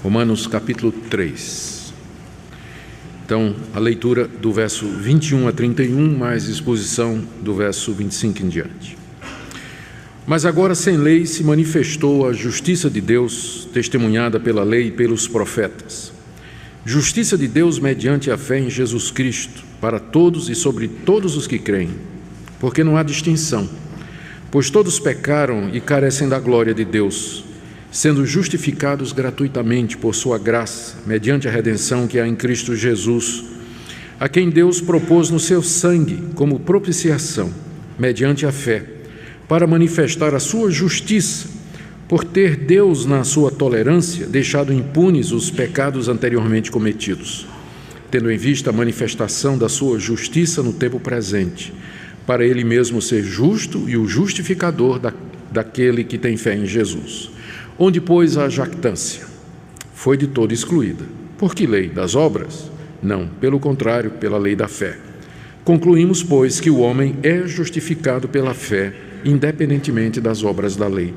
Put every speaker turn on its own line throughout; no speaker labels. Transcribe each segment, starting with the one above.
Romanos capítulo 3. Então, a leitura do verso 21 a 31, mais exposição do verso 25 em diante. Mas agora, sem lei, se manifestou a justiça de Deus, testemunhada pela lei e pelos profetas. Justiça de Deus mediante a fé em Jesus Cristo, para todos e sobre todos os que creem, porque não há distinção, pois todos pecaram e carecem da glória de Deus, sendo justificados gratuitamente por sua graça, mediante a redenção que há em Cristo Jesus, a quem Deus propôs no seu sangue como propiciação, mediante a fé, para manifestar a sua justiça, por ter Deus, na sua tolerância, deixado impunes os pecados anteriormente cometidos, tendo em vista a manifestação da sua justiça no tempo presente, para Ele mesmo ser justo e o justificador daquele que tem fé em Jesus. Onde, pois, a jactância foi de todo excluída. Por que lei? Das obras? Não, pelo contrário, pela lei da fé. Concluímos, pois, que o homem é justificado pela fé, independentemente das obras da lei.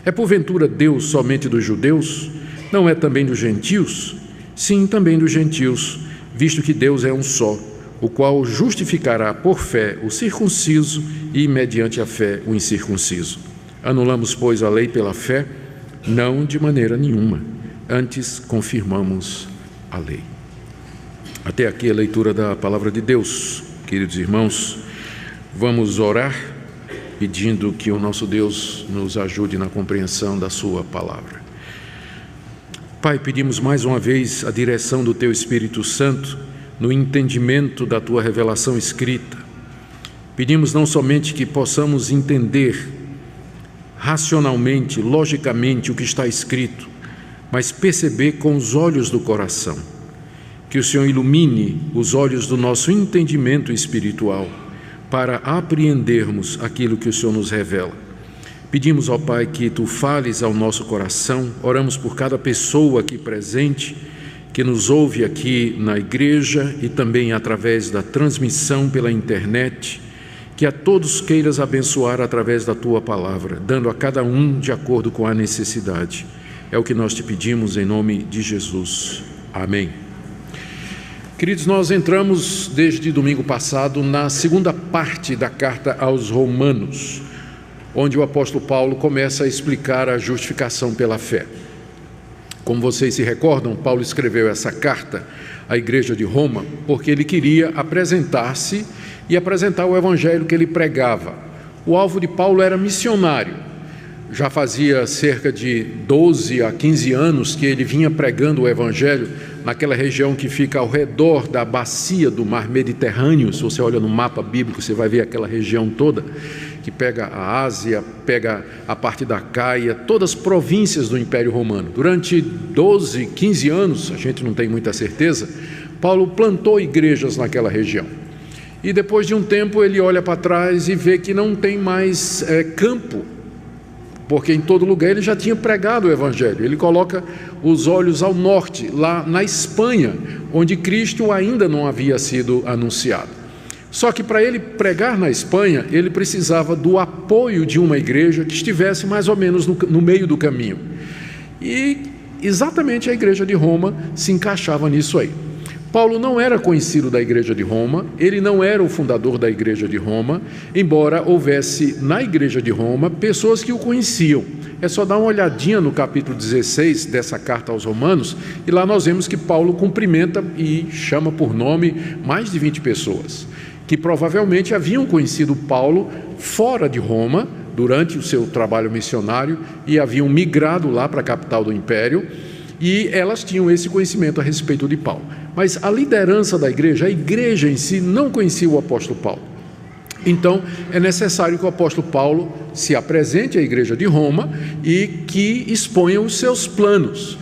É porventura Deus somente dos judeus? Não é também dos gentios? Sim, também dos gentios, visto que Deus é um só, o qual justificará por fé o circunciso e, mediante a fé, o incircunciso. Anulamos, pois, a lei pela fé? Não, de maneira nenhuma. Antes, confirmamos a lei. Até aqui a leitura da palavra de Deus. Queridos irmãos, vamos orar pedindo que o nosso Deus nos ajude na compreensão da sua palavra. Pai, pedimos mais uma vez a direção do Teu Espírito Santo no entendimento da Tua revelação escrita. Pedimos não somente que possamos entender racionalmente, logicamente o que está escrito, mas perceber com os olhos do coração. Que o Senhor ilumine os olhos do nosso entendimento espiritual para apreendermos aquilo que o Senhor nos revela. Pedimos, ó Pai, que Tu fales ao nosso coração. Oramos por cada pessoa aqui presente, que nos ouve aqui na igreja e também através da transmissão pela internet, que a todos queiras abençoar através da Tua palavra, dando a cada um de acordo com a necessidade. É o que nós te pedimos em nome de Jesus. Amém. Queridos, nós entramos desde domingo passado na segunda parte da carta aos Romanos, onde o apóstolo Paulo começa a explicar a justificação pela fé. Como vocês se recordam, Paulo escreveu essa carta à igreja de Roma porque ele queria apresentar-se e apresentar o evangelho que ele pregava. O alvo de Paulo era missionário. Já fazia cerca de 12 a 15 anos que ele vinha pregando o evangelho naquela região que fica ao redor da bacia do mar Mediterrâneo. Se você olha no mapa bíblico, você vai ver aquela região toda, que pega a Ásia, pega a parte da Caia, todas as províncias do Império Romano. Durante 12, 15 anos, a gente não tem muita certeza, Paulo plantou igrejas naquela região. E depois de um tempo ele olha para trás e vê que não tem mais campo, porque em todo lugar ele já tinha pregado o evangelho. Ele coloca os olhos ao norte, lá na Espanha, onde Cristo ainda não havia sido anunciado. Só que para ele pregar na Espanha, ele precisava do apoio de uma igreja que estivesse mais ou menos no meio do caminho. E exatamente a igreja de Roma se encaixava nisso aí. Paulo não era conhecido da igreja de Roma, ele não era o fundador da igreja de Roma, embora houvesse na igreja de Roma pessoas que o conheciam. É só dar uma olhadinha no capítulo 16 dessa carta aos Romanos, e lá nós vemos que Paulo cumprimenta e chama por nome mais de 20 pessoas, que provavelmente haviam conhecido Paulo fora de Roma, durante o seu trabalho missionário, e haviam migrado lá para a capital do império, e elas tinham esse conhecimento a respeito de Paulo. Mas a liderança da igreja, a igreja em si, não conhecia o apóstolo Paulo. Então, é necessário que o apóstolo Paulo se apresente à igreja de Roma e que exponha os seus planos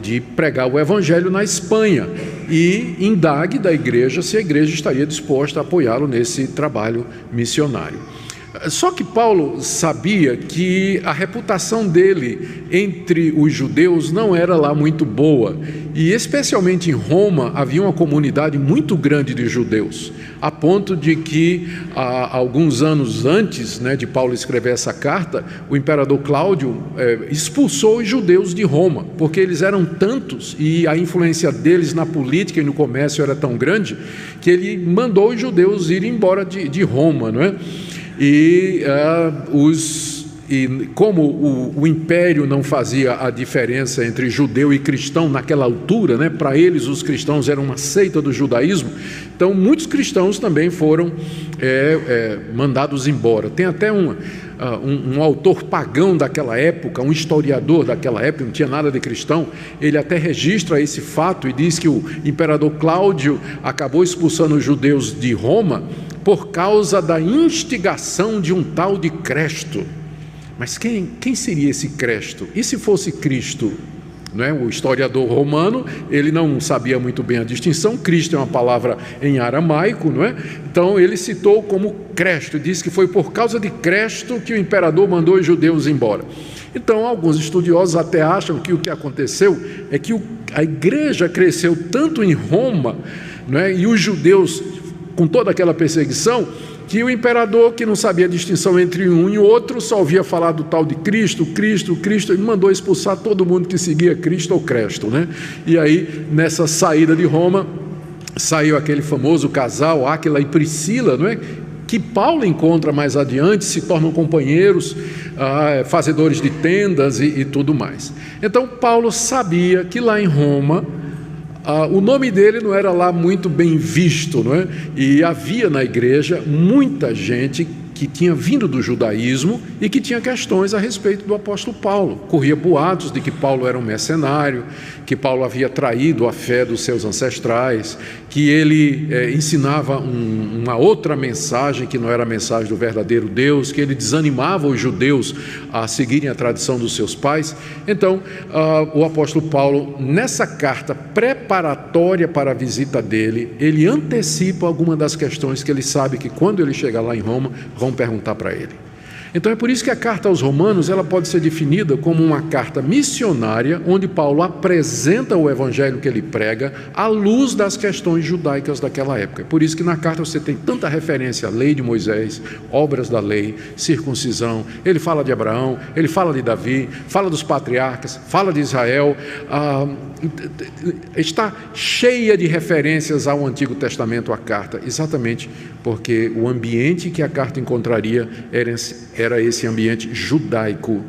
de pregar o evangelho na Espanha e indague da igreja se a igreja estaria disposta a apoiá-lo nesse trabalho missionário. Só que Paulo sabia que a reputação dele entre os judeus não era lá muito boa, e especialmente em Roma havia uma comunidade muito grande de judeus, a ponto de que alguns anos antes, de Paulo escrever essa carta, o imperador Cláudio expulsou os judeus de Roma, porque eles eram tantos e a influência deles na política e no comércio era tão grande, que ele mandou os judeus irem embora de Roma, não é? E como o império não fazia a diferença entre judeu e cristão naquela altura, para eles os cristãos eram uma seita do judaísmo, então muitos cristãos também foram mandados embora. Tem até um autor pagão daquela época, um historiador daquela época, não tinha nada de cristão, ele até registra esse fato e diz que o imperador Cláudio acabou expulsando os judeus de Roma por causa da instigação de um tal de Cresto. Mas quem seria esse Cresto? E se fosse Cristo? O historiador romano, ele não sabia muito bem a distinção. Cristo é uma palavra em aramaico, Então ele citou como Cresto, disse que foi por causa de Cresto que o imperador mandou os judeus embora. Então alguns estudiosos até acham que o que aconteceu é que a igreja cresceu tanto em Roma, e os judeus com toda aquela perseguição, que o imperador, que não sabia a distinção entre um e outro, só ouvia falar do tal de Cristo, ele mandou expulsar todo mundo que seguia Cristo ou Cresto, E aí, nessa saída de Roma, saiu aquele famoso casal, Áquila e Priscila, que Paulo encontra mais adiante, se tornam companheiros, fazedores de tendas e tudo mais. Então, Paulo sabia que lá em Roma, o nome dele não era lá muito bem visto, E havia na igreja muita gente que tinha vindo do judaísmo e que tinha questões a respeito do apóstolo Paulo. Corria boatos de que Paulo era um mercenário, que Paulo havia traído a fé dos seus ancestrais, que ele ensinava uma outra mensagem que não era a mensagem do verdadeiro Deus, que ele desanimava os judeus a seguirem a tradição dos seus pais. Então, o apóstolo Paulo, nessa carta preparatória para a visita dele, ele antecipa alguma das questões que ele sabe que quando ele chegar lá em Roma, vão perguntar para ele. Então é por isso que a carta aos Romanos ela pode ser definida como uma carta missionária, onde Paulo apresenta o evangelho que ele prega à luz das questões judaicas daquela época. É por isso que na carta você tem tanta referência à lei de Moisés, obras da lei, circuncisão. Ele fala de Abraão, ele fala de Davi, fala dos patriarcas, fala de Israel. Está cheia de referências ao Antigo Testamento, a carta, exatamente porque o ambiente que a carta encontraria era esse ambiente judaico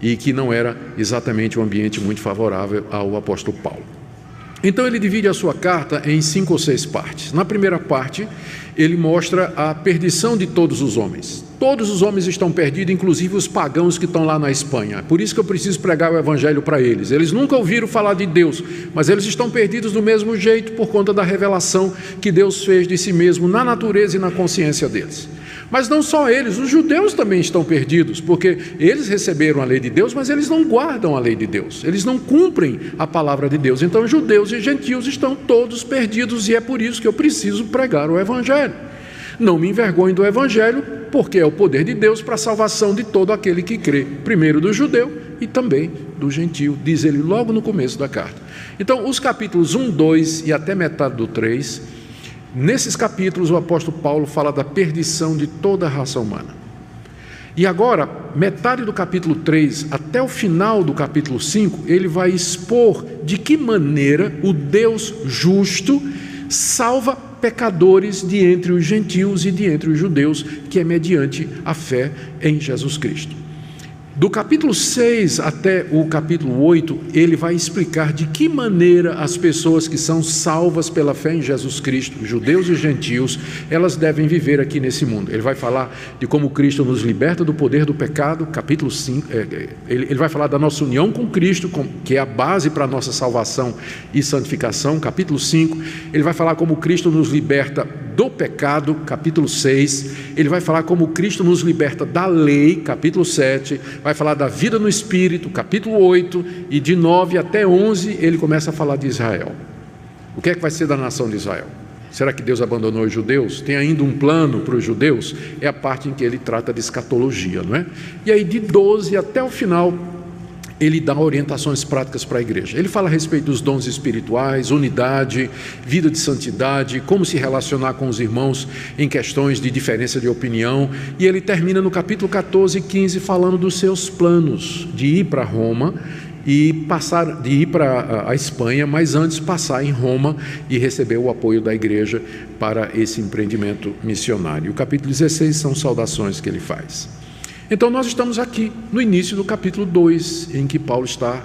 e que não era exatamente um ambiente muito favorável ao apóstolo Paulo. Então ele divide a sua carta em 5 ou 6 partes. Na primeira parte, ele mostra a perdição de todos os homens. Todos os homens estão perdidos, inclusive os pagãos que estão lá na Espanha. Por isso que eu preciso pregar o evangelho para eles. Eles nunca ouviram falar de Deus, mas eles estão perdidos do mesmo jeito por conta da revelação que Deus fez de si mesmo na natureza e na consciência deles. Mas não só eles, os judeus também estão perdidos, porque eles receberam a lei de Deus, mas eles não guardam a lei de Deus, eles não cumprem a palavra de Deus. Então judeus e gentios estão todos perdidos, e é por isso que eu preciso pregar o evangelho. Não me envergonhe do evangelho, porque é o poder de Deus para a salvação de todo aquele que crê, primeiro do judeu e também do gentio, diz ele logo no começo da carta. Então os capítulos 1, 2 e até metade do 3, nesses capítulos o apóstolo Paulo fala da perdição de toda a raça humana. E agora, metade do capítulo 3 até o final do capítulo 5, ele vai expor de que maneira o Deus justo salva pecadores de entre os gentios e de entre os judeus, que é mediante a fé em Jesus Cristo. Do capítulo 6 até o capítulo 8, ele vai explicar de que maneira as pessoas que são salvas pela fé em Jesus Cristo, judeus e gentios, elas devem viver aqui nesse mundo. Ele vai falar de como Cristo nos liberta do poder do pecado, capítulo 5. Ele vai falar da nossa união com Cristo, que é a base para a nossa salvação e santificação, capítulo 5. Ele vai falar como Cristo nos liberta do pecado, capítulo 6. Ele vai falar como Cristo nos liberta da lei, capítulo 7. Vai falar da vida no Espírito, capítulo 8, e de 9 até 11 ele começa a falar de Israel. O que é que vai ser da nação de Israel? Será que Deus abandonou os judeus? Tem ainda um plano para os judeus? É a parte em que ele trata de escatologia, não é? E aí de 12 até o final, ele dá orientações práticas para a igreja. Ele fala a respeito dos dons espirituais, unidade, vida de santidade, como se relacionar com os irmãos em questões de diferença de opinião. E ele termina no capítulo 14 e 15 falando dos seus planos de ir para Roma e de ir para a Espanha, mas antes passar em Roma e receber o apoio da igreja para esse empreendimento missionário. O capítulo 16 são saudações que ele faz. Então nós estamos aqui no início do capítulo 2, em que Paulo está,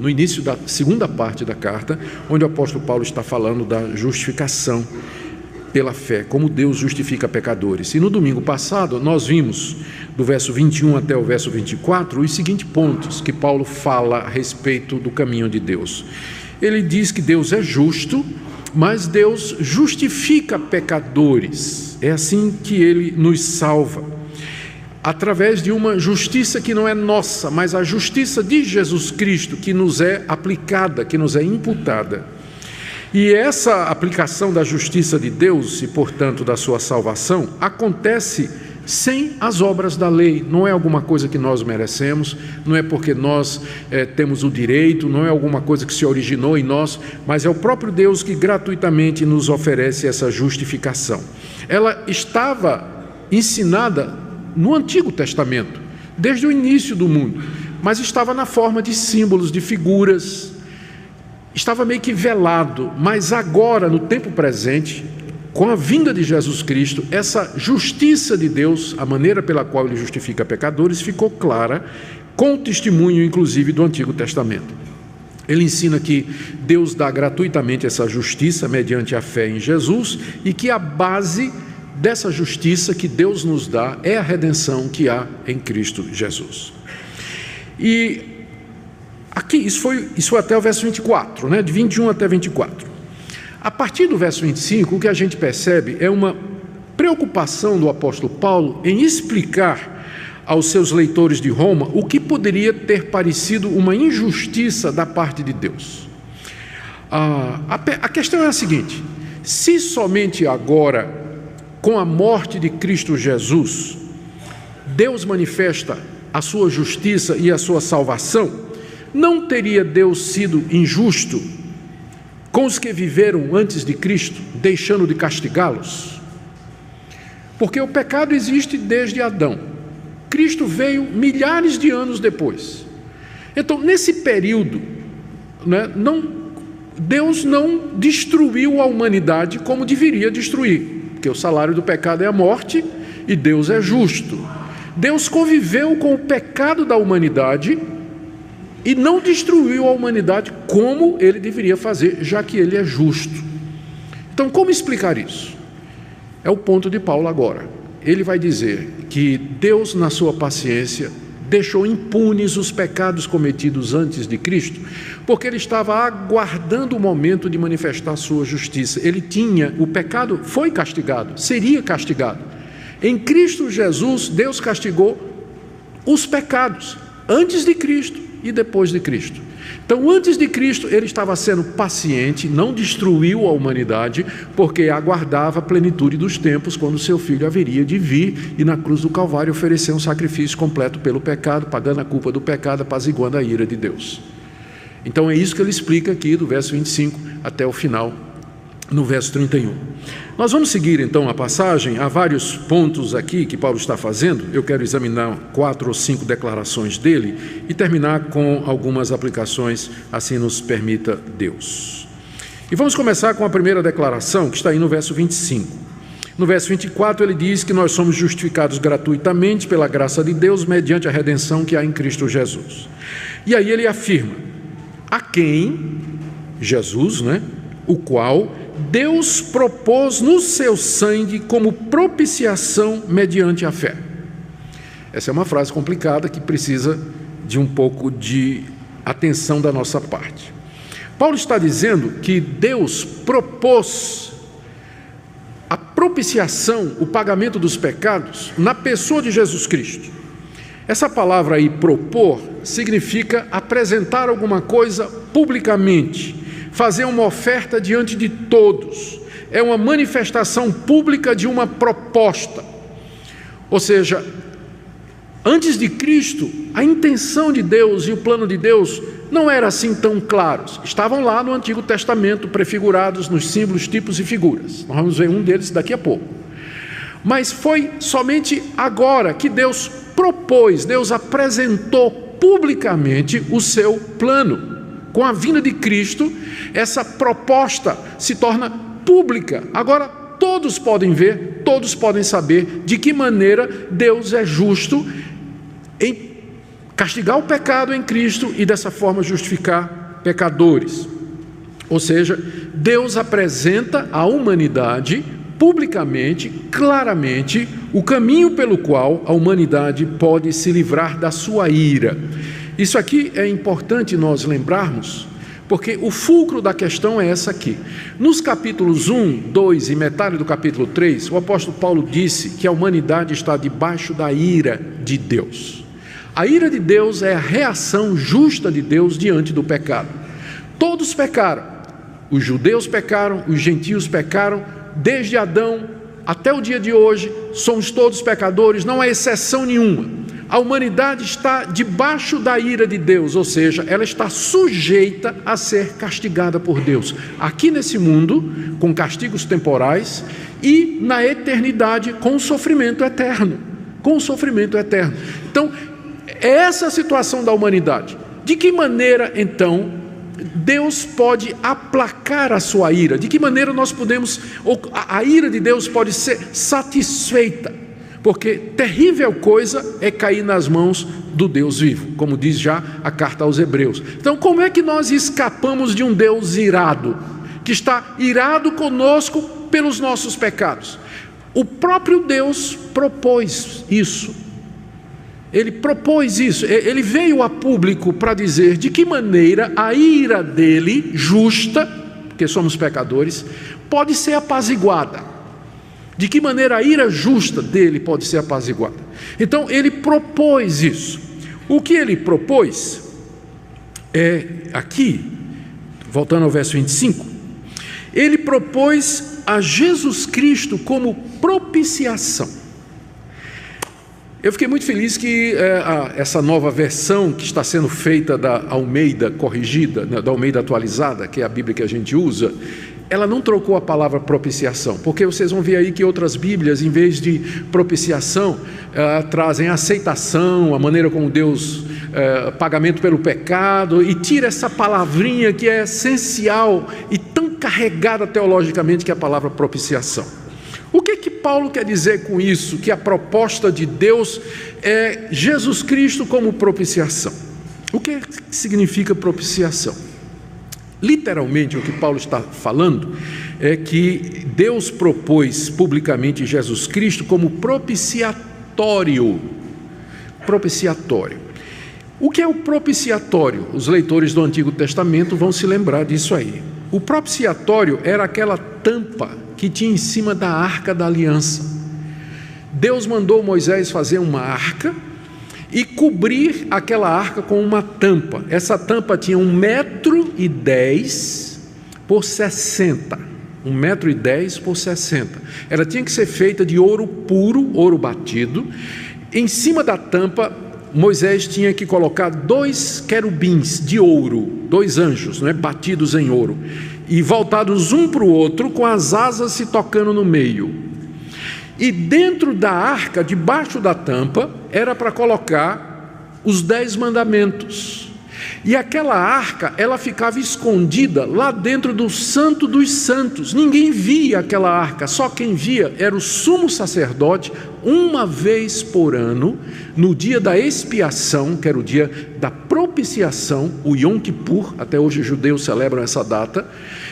no início da segunda parte da carta, onde o apóstolo Paulo está falando da justificação pela fé, como Deus justifica pecadores. E no domingo passado nós vimos, do verso 21 até o verso 24, os seguintes pontos que Paulo fala a respeito do caminho de Deus. Ele diz que Deus é justo, mas Deus justifica pecadores. É assim que ele nos salva, através de uma justiça que não é nossa, mas a justiça de Jesus Cristo, que nos é aplicada, que nos é imputada. E essa aplicação da justiça de Deus e, portanto, da sua salvação, acontece sem as obras da lei. Não é alguma coisa que nós merecemos, não é porque nós temos o direito, não é alguma coisa que se originou em nós, mas é o próprio Deus que gratuitamente nos oferece essa justificação. Ela estava ensinada no Antigo Testamento, desde o início do mundo, mas estava na forma de símbolos, de figuras, estava meio que velado, mas agora, no tempo presente, com a vinda de Jesus Cristo, essa justiça de Deus, a maneira pela qual ele justifica pecadores, ficou clara, com o testemunho, inclusive, do Antigo Testamento. Ele ensina que Deus dá gratuitamente essa justiça mediante a fé em Jesus e que a base dessa justiça que Deus nos dá é a redenção que há em Cristo Jesus. E aqui, isso foi até o verso 24, né? De 21 até 24. A partir do verso 25, o que a gente percebe é uma preocupação do apóstolo Paulo em explicar aos seus leitores de Roma o que poderia ter parecido uma injustiça da parte de Deus. A questão é a seguinte: se somente agora, com a morte de Cristo Jesus, Deus manifesta a sua justiça e a sua salvação, não teria Deus sido injusto com os que viveram antes de Cristo, deixando de castigá-los? Porque o pecado existe desde Adão. Cristo veio milhares de anos depois. Então, nesse período, né, Deus não destruiu a humanidade como deveria destruir, porque o salário do pecado é a morte e Deus é justo. Deus conviveu com o pecado da humanidade e não destruiu a humanidade como ele deveria fazer, já que ele é justo. Então, como explicar isso? É o ponto de Paulo agora. Ele vai dizer que Deus, na sua paciência, deixou impunes os pecados cometidos antes de Cristo, porque ele estava aguardando o momento de manifestar a sua justiça. O pecado foi castigado, seria castigado. Em Cristo Jesus, Deus castigou os pecados, antes de Cristo e depois de Cristo. Então, antes de Cristo, ele estava sendo paciente, não destruiu a humanidade, porque aguardava a plenitude dos tempos, quando seu filho haveria de vir e na cruz do Calvário oferecer um sacrifício completo pelo pecado, pagando a culpa do pecado, apaziguando a ira de Deus. Então, é isso que ele explica aqui, do verso 25 até o final, no verso 31. Nós vamos seguir então a passagem. Há vários pontos aqui que Paulo está fazendo. Eu quero examinar 4 ou 5 declarações dele e terminar com algumas aplicações, assim nos permita Deus. E vamos começar com a primeira declaração, que está aí no verso 25. No verso 24 ele diz que nós somos justificados gratuitamente pela graça de Deus mediante a redenção que há em Cristo Jesus. E aí ele afirma: a quem? Jesus, né? O qual Deus propôs no seu sangue como propiciação mediante a fé. Essa é uma frase complicada que precisa de um pouco de atenção da nossa parte. Paulo está dizendo que Deus propôs a propiciação, o pagamento dos pecados, na pessoa de Jesus Cristo. Essa palavra aí, propor, significa apresentar alguma coisa publicamente, fazer uma oferta diante de todos, é uma manifestação pública de uma proposta. Ou seja, antes de Cristo, a intenção de Deus e o plano de Deus não era assim tão claros. Estavam lá no Antigo Testamento, prefigurados nos símbolos, tipos e figuras. Nós vamos ver um deles daqui a pouco. Mas foi somente agora que Deus propôs, Deus apresentou publicamente o seu plano. Com a vinda de Cristo, essa proposta se torna pública. Agora todos podem ver, todos podem saber de que maneira Deus é justo em castigar o pecado em Cristo e dessa forma justificar pecadores. Ou seja, Deus apresenta à humanidade publicamente, claramente, o caminho pelo qual a humanidade pode se livrar da sua ira. Isso aqui é importante nós lembrarmos, porque o fulcro da questão é essa aqui. Nos capítulos 1, 2 e metade do capítulo 3, o apóstolo Paulo disse que a humanidade está debaixo da ira de Deus. A ira de Deus é a reação justa de Deus diante do pecado. Todos pecaram. Os judeus pecaram, os gentios pecaram, desde Adão até o dia de hoje, somos todos pecadores, não há exceção nenhuma. A humanidade está debaixo da ira de Deus, ou seja, ela está sujeita a ser castigada por Deus, aqui nesse mundo, com castigos temporais, e na eternidade, com sofrimento eterno. Com sofrimento eterno. Então, é essa a situação da humanidade. De que maneira, então, Deus pode aplacar a sua ira? De que maneira nós podemos, a ira de Deus pode ser satisfeita? Porque terrível coisa é cair nas mãos do Deus vivo, como diz já a carta aos Hebreus. Então, como é que nós escapamos de um Deus irado, que está irado conosco pelos nossos pecados? O próprio Deus propôs isso. Ele propôs isso, ele veio a público para dizer de que maneira a ira dele, justa, porque somos pecadores, pode ser apaziguada. De que maneira a ira justa dele pode ser apaziguada. Então ele propôs isso. O que ele propôs é aqui, voltando ao verso 25, ele propôs a Jesus Cristo como propiciação. Eu fiquei muito feliz que essa nova versão que está sendo feita da Almeida corrigida, da Almeida atualizada, que é a Bíblia que a gente usa, ela não trocou a palavra propiciação, porque vocês vão ver aí que outras Bíblias, em vez de propiciação, trazem aceitação, a maneira como Deus, pagamento pelo pecado, e tira essa palavrinha que é essencial e tão carregada teologicamente, que é a palavra propiciação. O que Paulo quer dizer com isso? Que a proposta de Deus é Jesus Cristo como propiciação. O que significa propiciação? Literalmente, o que Paulo está falando é que Deus propôs publicamente Jesus Cristo como propiciatório. Propiciatório. O que é o propiciatório? Os leitores do Antigo Testamento vão se lembrar disso aí. O propiciatório era aquela tampa que tinha em cima da arca da aliança. Deus mandou Moisés fazer uma arca e cobrir aquela arca com uma tampa. Essa tampa tinha 1,10 m por 60. 1,10 m por 60. Ela tinha que ser feita de ouro puro, ouro batido. Em cima da tampa, Moisés tinha que colocar 2 querubins de ouro, 2 anjos, batidos em ouro, e voltados um para o outro, com as asas se tocando no meio. E dentro da arca, debaixo da tampa, era para colocar os 10 mandamentos. E aquela arca, ela ficava escondida lá dentro do Santo dos Santos. Ninguém via aquela arca, só quem via era o sumo sacerdote, uma vez por ano, no dia da expiação, que era o dia da propiciação, o Yom Kippur, até hoje os judeus celebram essa data,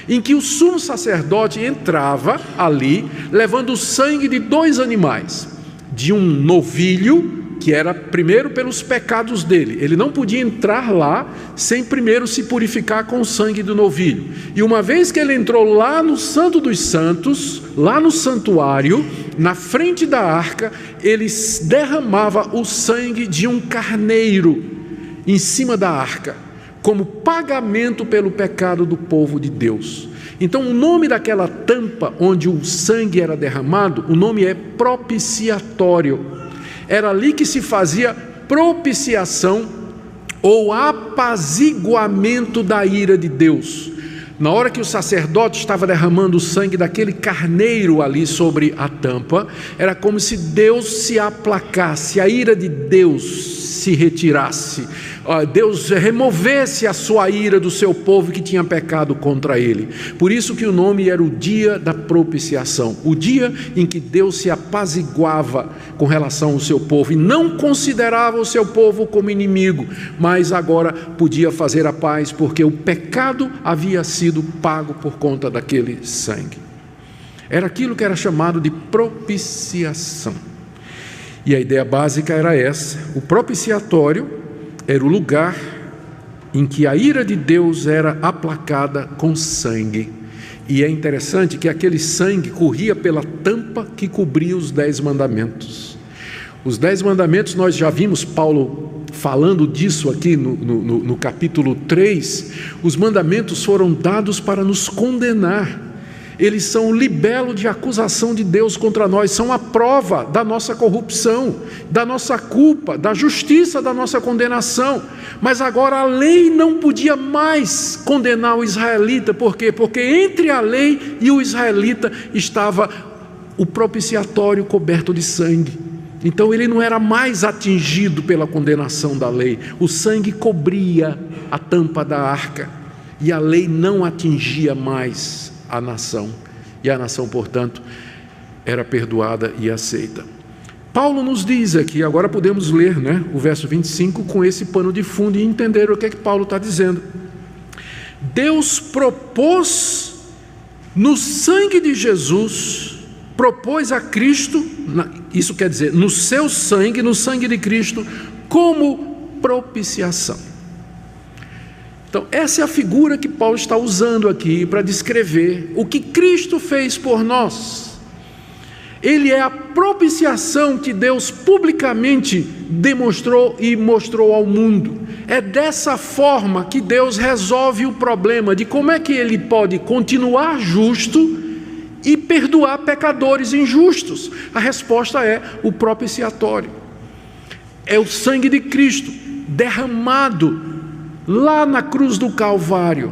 em que o sumo sacerdote entrava ali, levando o sangue de 2 animais, de um novilho, que era primeiro pelos pecados dele. Ele não podia entrar lá sem primeiro se purificar com o sangue do novilho. E uma vez que ele entrou lá no Santo dos Santos, lá no santuário, na frente da arca, ele derramava o sangue de um carneiro em cima da arca, como pagamento pelo pecado do povo de Deus. Então o nome daquela tampa onde o sangue era derramado, o nome é propiciatório. Era ali que se fazia propiciação ou apaziguamento da ira de Deus. Na hora que o sacerdote estava derramando o sangue daquele carneiro ali sobre a tampa, era como se Deus se aplacasse, a ira de Deus se retirasse, Deus removesse a sua ira do seu povo que tinha pecado contra ele. Por isso que o nome era o dia da propiciação, o dia em que Deus se apaziguava com relação ao seu povo e não considerava o seu povo como inimigo, mas agora podia fazer a paz, porque o pecado havia sido pago por conta daquele sangue. Era aquilo que era chamado de propiciação. E a ideia básica era essa: o propiciatório era o lugar em que a ira de Deus era aplacada com sangue. E é interessante que aquele sangue corria pela tampa que cobria os 10 mandamentos. Os 10 mandamentos, nós já vimos Paulo falando disso aqui no capítulo 3. Os mandamentos foram dados para nos condenar. Eles são o libelo de acusação de Deus contra nós, são a prova da nossa corrupção, da nossa culpa, da justiça da nossa condenação. Mas agora a lei não podia mais condenar o israelita. Por quê? Porque entre a lei e o israelita estava o propiciatório coberto de sangue. Então ele não era mais atingido pela condenação da lei. O sangue cobria a tampa da arca e a lei não atingia mais a nação, e a nação, portanto, era perdoada e aceita. Paulo nos diz aqui, agora podemos ler, o verso 25 com esse pano de fundo e entender o que é que Paulo está dizendo. Deus propôs no sangue de Jesus, propôs a Cristo, isso quer dizer, no seu sangue, no sangue de Cristo, como propiciação. Então, essa é a figura que Paulo está usando aqui para descrever o que Cristo fez por nós. Ele é a propiciação que Deus publicamente demonstrou e mostrou ao mundo. É dessa forma que Deus resolve o problema de como é que Ele pode continuar justo e perdoar pecadores injustos. A resposta é o propiciatório. É o sangue de Cristo derramado lá na cruz do Calvário,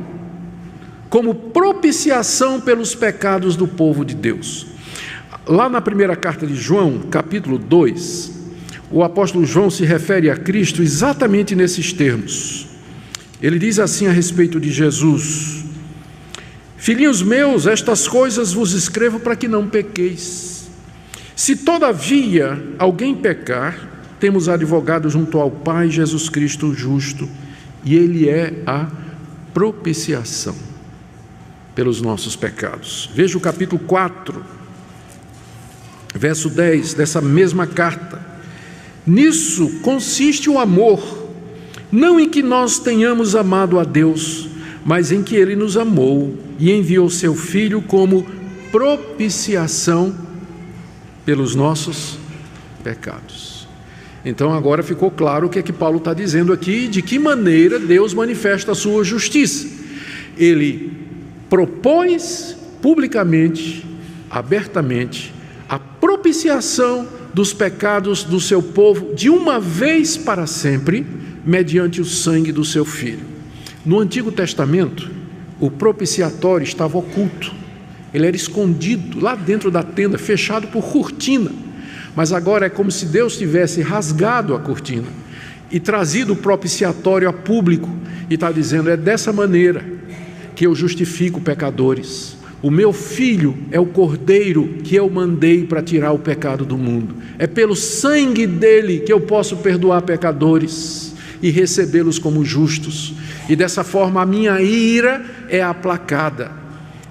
como propiciação pelos pecados do povo de Deus. Lá na primeira carta de João, capítulo 2, o apóstolo João se refere a Cristo exatamente nesses termos. Ele diz assim a respeito de Jesus: filhinhos meus, estas coisas vos escrevo para que não pequeis. Se todavia alguém pecar, temos advogado junto ao Pai, Jesus Cristo o justo, e Ele é a propiciação pelos nossos pecados. Veja o capítulo 4, verso 10 dessa mesma carta. Nisso consiste o amor, não em que nós tenhamos amado a Deus, mas em que Ele nos amou e enviou seu Filho como propiciação pelos nossos pecados. Então agora ficou claro o que é que Paulo está dizendo aqui, de que maneira Deus manifesta a sua justiça. Ele propôs publicamente, abertamente, a propiciação dos pecados do seu povo de uma vez para sempre, mediante o sangue do seu Filho. No Antigo Testamento, o propiciatório estava oculto. Ele era escondido lá dentro da tenda, fechado por cortina. Mas agora é como se Deus tivesse rasgado a cortina e trazido o propiciatório a público e está dizendo: é dessa maneira que eu justifico pecadores. O meu Filho é o Cordeiro que eu mandei para tirar o pecado do mundo. É pelo sangue dele que eu posso perdoar pecadores e recebê-los como justos. E dessa forma a minha ira é aplacada,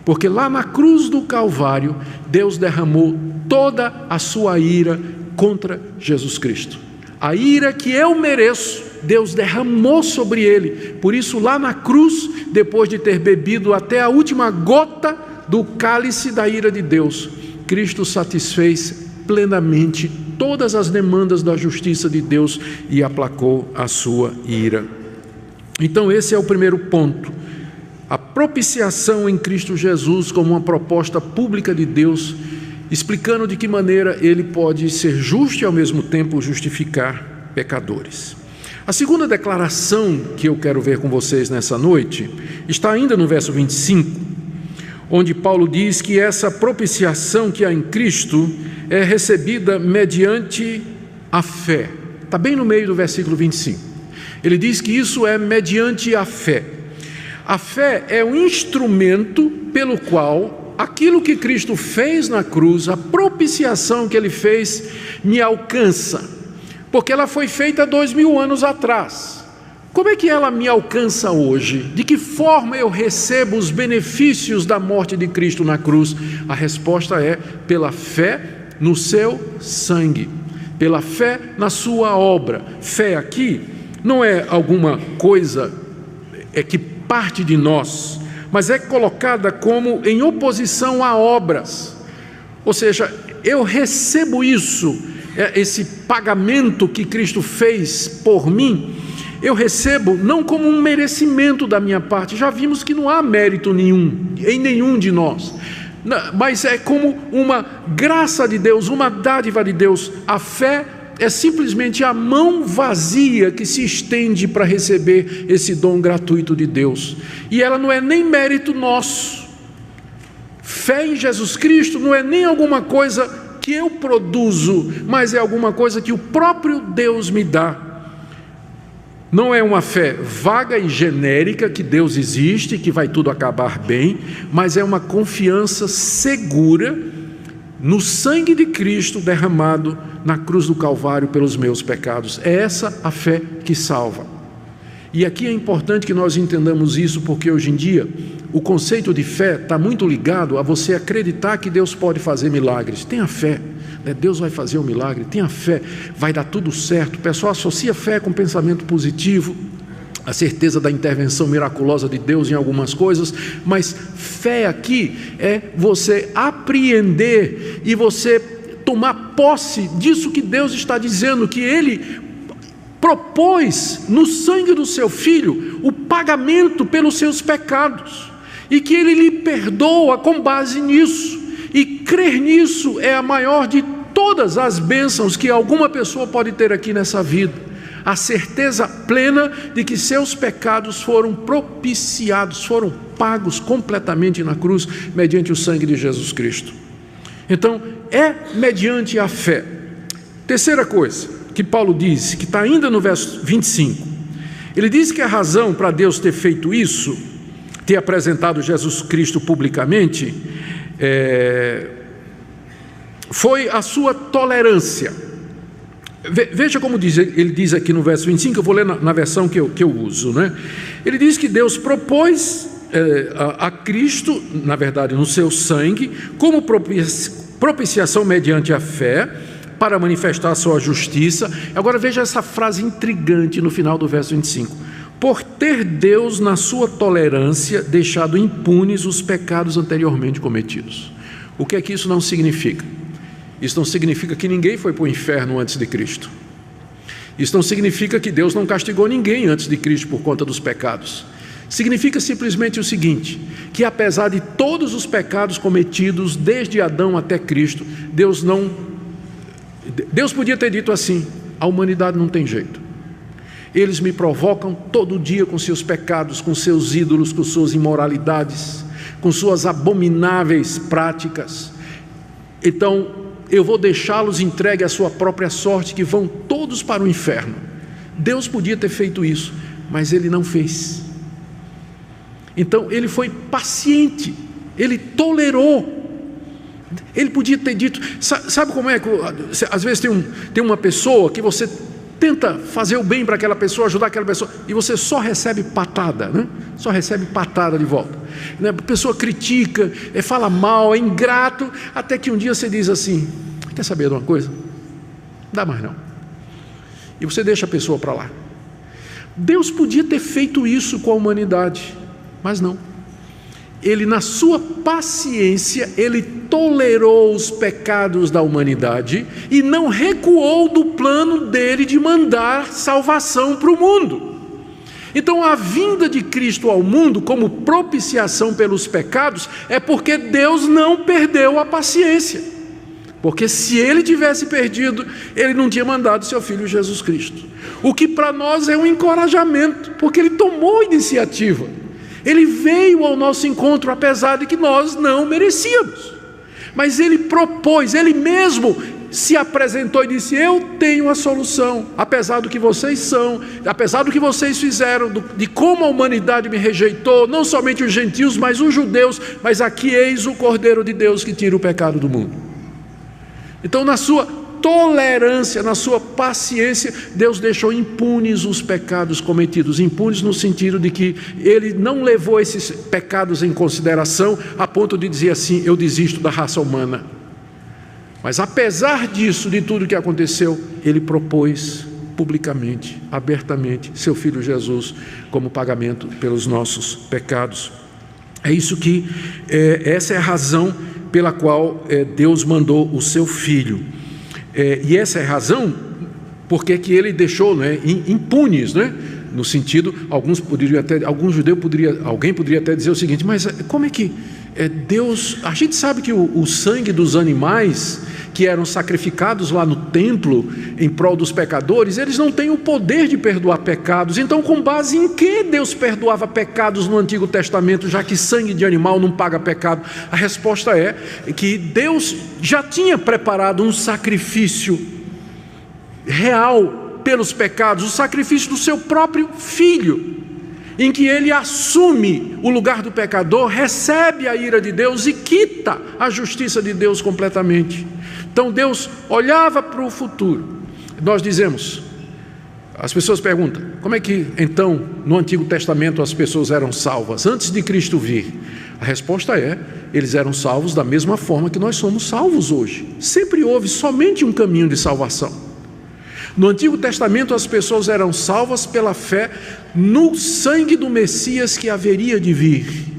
porque lá na cruz do Calvário Deus derramou toda a sua ira contra Jesus Cristo. A ira que eu mereço, Deus derramou sobre ele. Por isso lá na cruz, depois de ter bebido até a última gota do cálice da ira de Deus, Cristo satisfez plenamente todas as demandas da justiça de Deus e aplacou a sua ira. Então esse é o primeiro ponto. A propiciação em Cristo Jesus como uma proposta pública de Deus, explicando de que maneira Ele pode ser justo e ao mesmo tempo justificar pecadores. A segunda declaração que eu quero ver com vocês nessa noite está ainda no verso 25, onde Paulo diz que essa propiciação que há em Cristo é recebida mediante a fé. Está bem no meio do versículo 25. Ele diz que isso é mediante a fé. A fé é um instrumento pelo qual aquilo que Cristo fez na cruz, a propiciação que Ele fez, me alcança, porque ela foi feita 2000 anos atrás. Como é que ela me alcança hoje? De que forma eu recebo os benefícios da morte de Cristo na cruz? A resposta é pela fé no seu sangue, pela fé na sua obra. Fé aqui não é alguma coisa que parte de nós, mas é colocada como em oposição a obras. Ou seja, eu recebo isso, esse pagamento que Cristo fez por mim, eu recebo não como um merecimento da minha parte. Já vimos que não há mérito nenhum em nenhum de nós, mas é como uma graça de Deus, uma dádiva de Deus. A fé é simplesmente a mão vazia que se estende para receber esse dom gratuito de Deus. E ela não é nem mérito nosso. Fé em Jesus Cristo não é nem alguma coisa que eu produzo, mas é alguma coisa que o próprio Deus me dá. Não é uma fé vaga e genérica que Deus existe, que vai tudo acabar bem, mas é uma confiança segura no sangue de Cristo derramado na cruz do Calvário pelos meus pecados. É essa a fé que salva. E aqui é importante que nós entendamos isso, porque hoje em dia o conceito de fé está muito ligado a você acreditar que Deus pode fazer milagres. Tenha fé, né? Deus vai fazer um milagre, tenha fé, vai dar tudo certo. O pessoal associa fé com pensamento positivo, a certeza da intervenção miraculosa de Deus em algumas coisas, mas fé aqui é você apreender e você tomar posse disso que Deus está dizendo, que Ele propôs no sangue do seu Filho o pagamento pelos seus pecados, e que Ele lhe perdoa com base nisso, e crer nisso é a maior de todas as bênçãos que alguma pessoa pode ter aqui nessa vida. A certeza plena de que seus pecados foram propiciados, foram pagos completamente na cruz, mediante o sangue de Jesus Cristo. Então, é mediante a fé. Terceira coisa que Paulo diz, que está ainda no verso 25, ele diz que a razão para Deus ter feito isso, ter apresentado Jesus Cristo publicamente, foi a sua tolerância. Veja como ele diz aqui no verso 25, eu vou ler na versão que eu uso, né? Ele diz que Deus propôs a Cristo, na verdade no seu sangue, como propiciação mediante a fé, para manifestar a sua justiça. Agora veja essa frase intrigante no final do verso 25: por ter Deus na sua tolerância deixado impunes os pecados anteriormente cometidos. O que é que isso não significa? Isso não significa que ninguém foi para o inferno antes de Cristo. Isso não significa que Deus não castigou ninguém antes de Cristo por conta dos pecados. Significa simplesmente o seguinte, que apesar de todos os pecados cometidos desde Adão até Cristo, Deus podia ter dito assim: a humanidade não tem jeito. Eles me provocam todo dia com seus pecados, com seus ídolos, com suas imoralidades, com suas abomináveis práticas. Então eu vou deixá-los entregue à sua própria sorte, que vão todos para o inferno. Deus podia ter feito isso, mas Ele não fez. Então Ele foi paciente, Ele tolerou. Ele podia ter dito, sabe como é que às vezes tem uma pessoa que você tenta fazer o bem para aquela pessoa, ajudar aquela pessoa, e você só recebe patada, né? Só recebe patada de volta, né? A pessoa critica, fala mal, é ingrato, até que um dia você diz assim: quer saber de uma coisa? Não dá mais não. E você deixa a pessoa para lá. Deus podia ter feito isso com a humanidade, mas não. Ele, na sua paciência, Ele tolerou os pecados da humanidade e não recuou do plano dele de mandar salvação para o mundo. Então a vinda de Cristo ao mundo como propiciação pelos pecados é porque Deus não perdeu a paciência. Porque se ele tivesse perdido, ele não tinha mandado seu Filho Jesus Cristo. O que para nós é um encorajamento, porque ele tomou a iniciativa. Ele veio ao nosso encontro, apesar de que nós não merecíamos. Mas ele propôs, ele mesmo se apresentou e disse: eu tenho a solução, apesar do que vocês são, apesar do que vocês fizeram, de como a humanidade me rejeitou, não somente os gentios, mas os judeus, mas aqui eis o Cordeiro de Deus que tira o pecado do mundo. Então, na sua tolerância, na sua paciência, Deus deixou impunes os pecados cometidos, impunes no sentido de que ele não levou esses pecados em consideração a ponto de dizer assim: eu desisto da raça humana. Mas apesar disso, de tudo que aconteceu, ele propôs publicamente, abertamente, seu Filho Jesus como pagamento pelos nossos pecados. É isso que, essa é a razão pela qual Deus mandou o seu Filho. E essa é a razão porque que ele deixou, né, impunes, né? No sentido, alguém poderia até dizer o seguinte: mas como é que Deus... A gente sabe que o sangue dos animais que eram sacrificados lá no templo em prol dos pecadores, eles não têm o poder de perdoar pecados. Então, com base em que Deus perdoava pecados no Antigo Testamento, já que sangue de animal não paga pecado? A resposta é que Deus já tinha preparado um sacrifício real pelos pecados, o sacrifício do seu próprio Filho, em que ele assume o lugar do pecador, recebe a ira de Deus e quita a justiça de Deus completamente. Então Deus olhava para o futuro. Nós dizemos, as pessoas perguntam: como é que então no Antigo Testamento as pessoas eram salvas antes de Cristo vir? A resposta é: eles eram salvos da mesma forma que nós somos salvos hoje. Sempre houve somente um caminho de salvação. No Antigo Testamento as pessoas eram salvas pela fé no sangue do Messias que haveria de vir.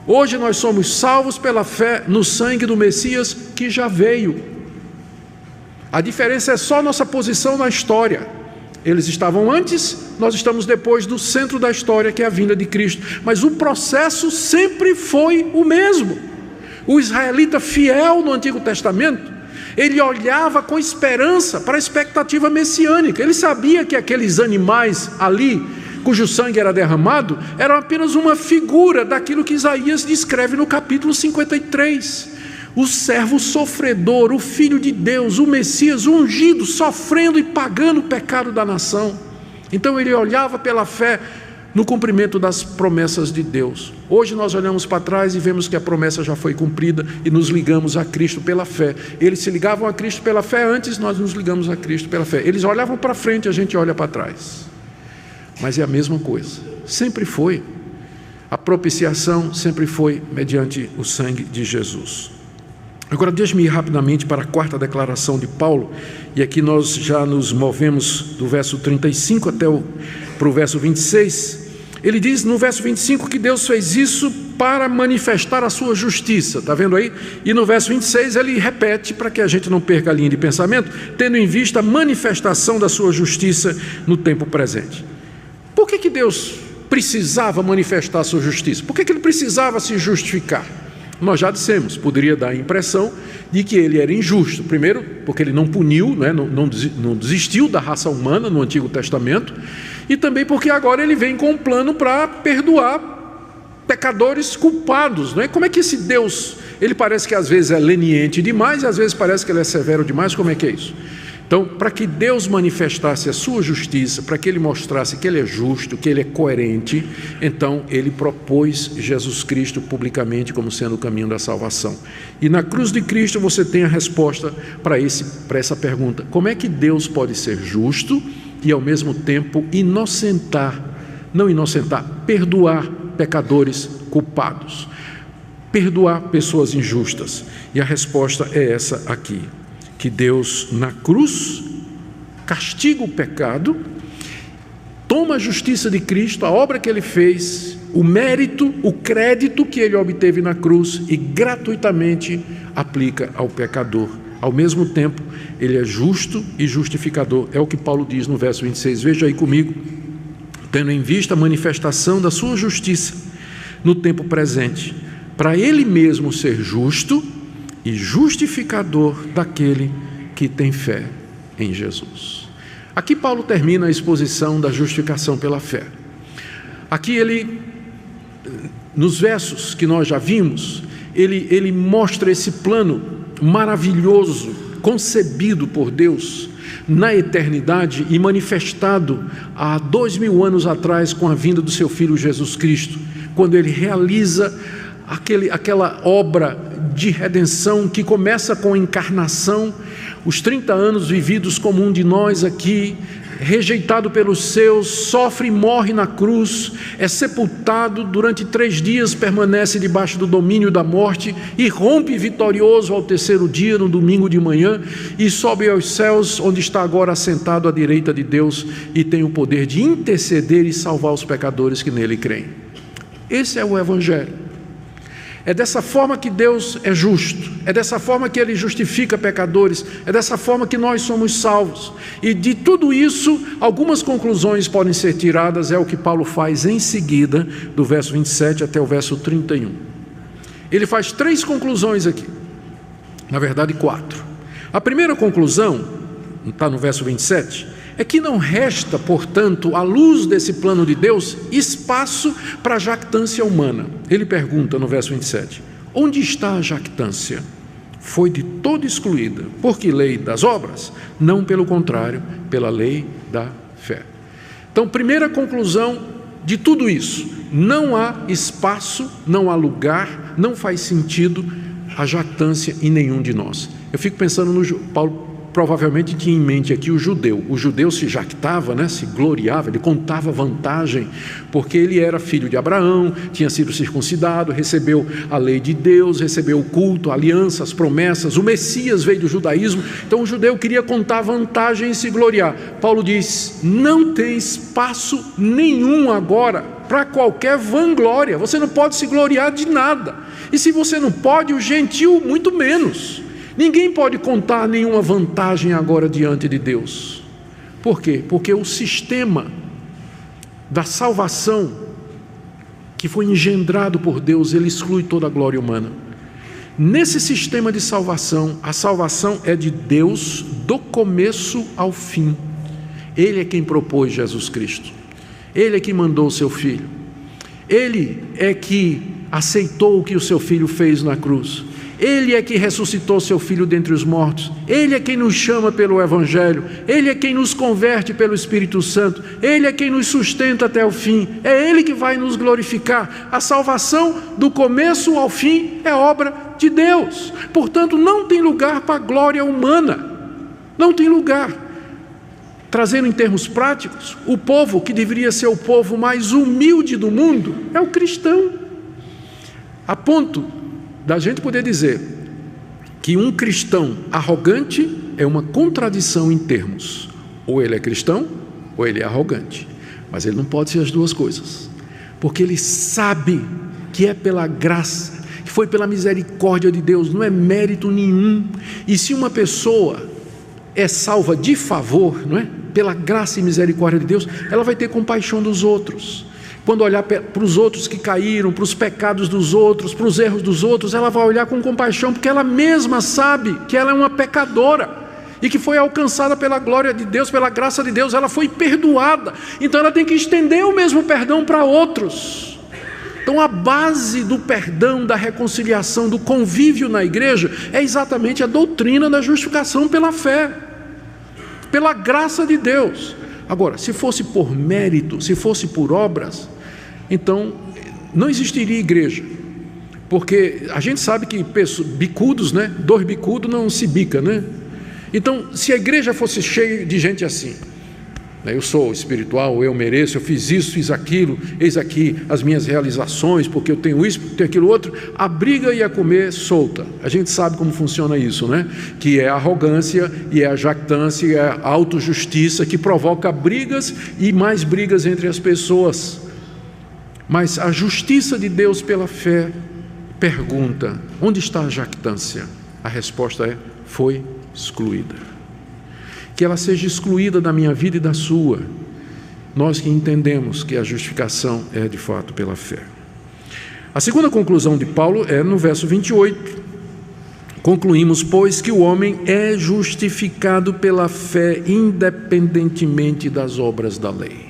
Hoje nós somos salvos pela fé no sangue do Messias que já veio. A diferença é só nossa posição na história. Eles estavam antes, nós estamos depois do centro da história, que é a vinda de Cristo. Mas o processo sempre foi o mesmo. O israelita fiel no Antigo Testamento, ele olhava com esperança para a expectativa messiânica. Ele sabia que aqueles animais ali, cujo sangue era derramado, eram apenas uma figura daquilo que Isaías descreve no capítulo 53. O servo sofredor, o Filho de Deus, o Messias ungido, sofrendo e pagando o pecado da nação. Então ele olhava pela fé no cumprimento das promessas de Deus. Hoje nós olhamos para trás e vemos que a promessa já foi cumprida e nos ligamos a Cristo pela fé. Eles se ligavam a Cristo pela fé antes, nós nos ligamos a Cristo pela fé. Eles olhavam para frente, a gente olha para trás. Mas é a mesma coisa, sempre foi. A propiciação sempre foi mediante o sangue de Jesus. Agora deixe-me ir rapidamente para a quarta declaração de Paulo, e aqui nós já nos movemos do verso 35 para o verso 26. Ele diz no verso 25 que Deus fez isso para manifestar a sua justiça, está vendo aí? E no verso 26 ele repete, para que a gente não perca a linha de pensamento, tendo em vista a manifestação da sua justiça no tempo presente. Por que Deus precisava manifestar a sua justiça? Por que ele precisava se justificar? Nós já dissemos, poderia dar a impressão de que ele era injusto. Primeiro, porque ele não puniu, não desistiu da raça humana no Antigo Testamento, e também porque agora ele vem com um plano para perdoar pecadores culpados. Como é que esse Deus, ele parece que às vezes é leniente demais, e às vezes parece que ele é severo demais? Como é que é isso? Então, para que Deus manifestasse a sua justiça, para que ele mostrasse que ele é justo, que ele é coerente, então ele propôs Jesus Cristo publicamente como sendo o caminho da salvação. E na cruz de Cristo você tem a resposta para essa pergunta: como é que Deus pode ser justo e ao mesmo tempo perdoar pecadores culpados, perdoar pessoas injustas? E a resposta é essa aqui: que Deus na cruz castiga o pecado, toma a justiça de Cristo, a obra que ele fez, o mérito, o crédito que ele obteve na cruz, e gratuitamente aplica ao pecador. Ao mesmo tempo, ele é justo e justificador. É o que Paulo diz no verso 26. Veja aí comigo, tendo em vista a manifestação da sua justiça no tempo presente, para ele mesmo ser justo e justificador daquele que tem fé em Jesus. Aqui Paulo termina a exposição da justificação pela fé. Aqui ele, nos versos que nós já vimos, ele mostra esse plano maravilhoso, concebido por Deus na eternidade e manifestado há 2000 anos atrás com a vinda do seu Filho Jesus Cristo, quando ele realiza aquela obra de redenção que começa com a encarnação, os 30 anos vividos como um de nós aqui, rejeitado pelos seus, sofre e morre na cruz, é sepultado, durante 3 dias permanece debaixo do domínio da morte e rompe vitorioso ao 3º dia, no domingo de manhã, e sobe aos céus, onde está agora assentado à direita de Deus e tem o poder de interceder e salvar os pecadores que nele creem. Esse é o Evangelho. É dessa forma que Deus é justo, é dessa forma que Ele justifica pecadores, é dessa forma que nós somos salvos. E de tudo isso, algumas conclusões podem ser tiradas, é o que Paulo faz em seguida, do verso 27 até o verso 31. Ele faz 3 conclusões aqui, na verdade 4. A primeira conclusão, está no verso 27, é que não resta, portanto, à luz desse plano de Deus, espaço para a jactância humana. Ele pergunta no verso 27, onde está a jactância? Foi de todo excluída. Por que lei das obras? Não, pelo contrário, pela lei da fé. Então, primeira conclusão de tudo isso, não há espaço, não há lugar, não faz sentido a jactância em nenhum de nós. Eu fico pensando no Paulo. Provavelmente tinha em mente aqui o judeu se jactava, né, se gloriava, ele contava vantagem, porque ele era filho de Abraão, tinha sido circuncidado, recebeu a lei de Deus, recebeu o culto, a aliança, as promessas, o Messias veio do judaísmo, então o judeu queria contar vantagem e se gloriar. Paulo diz, não tem espaço nenhum agora para qualquer vanglória, você não pode se gloriar de nada, e se você não pode, o gentil muito menos. Ninguém pode contar nenhuma vantagem agora diante de Deus. Por quê? Porque o sistema da salvação que foi engendrado por Deus, ele exclui toda a glória humana. Nesse sistema de salvação, a salvação é de Deus do começo ao fim. Ele é quem propôs Jesus Cristo. Ele é quem mandou o seu Filho. Ele é que aceitou o que o seu Filho fez na cruz. Ele é que ressuscitou seu Filho dentre os mortos, Ele é quem nos chama pelo Evangelho, Ele é quem nos converte pelo Espírito Santo, Ele é quem nos sustenta até o fim, é Ele que vai nos glorificar. A salvação do começo ao fim é obra de Deus, portanto não tem lugar para a glória humana, não tem lugar. Trazendo em termos práticos, o povo que deveria ser o povo mais humilde do mundo é o cristão, a ponto da gente poder dizer que um cristão arrogante é uma contradição em termos. Ou ele é cristão, ou ele é arrogante. Mas ele não pode ser as duas coisas. Porque ele sabe que é pela graça, que foi pela misericórdia de Deus, não é mérito nenhum. E se uma pessoa é salva de favor, não é? Pela graça e misericórdia de Deus, ela vai ter compaixão dos outros. Quando olhar para os outros que caíram, para os pecados dos outros, para os erros dos outros, ela vai olhar com compaixão, porque ela mesma sabe que ela é uma pecadora e que foi alcançada pela glória de Deus, pela graça de Deus, ela foi perdoada, então ela tem que estender o mesmo perdão para outros. Então a base do perdão, da reconciliação, do convívio na igreja é exatamente a doutrina da justificação pela fé, pela graça de Deus. Agora, se fosse por mérito, se fosse por obras, então não existiria igreja, porque a gente sabe que bicudos, né? 2 bicudos não se bica, né? Então, se a igreja fosse cheia de gente assim, eu sou espiritual, eu mereço, eu fiz isso, fiz aquilo, eis aqui as minhas realizações, porque eu tenho isso, tenho aquilo outro, a briga ia comer solta. A gente sabe como funciona isso, né? Que é a arrogância, e é a jactância, e é a autojustiça que provoca brigas e mais brigas entre as pessoas. Mas a justiça de Deus pela fé pergunta, onde está a jactância? A resposta é, foi excluída. Que ela seja excluída da minha vida e da sua, nós que entendemos que a justificação é de fato pela fé. A segunda conclusão de Paulo é no verso 28. Concluímos, pois, que o homem é justificado pela fé independentemente das obras da lei.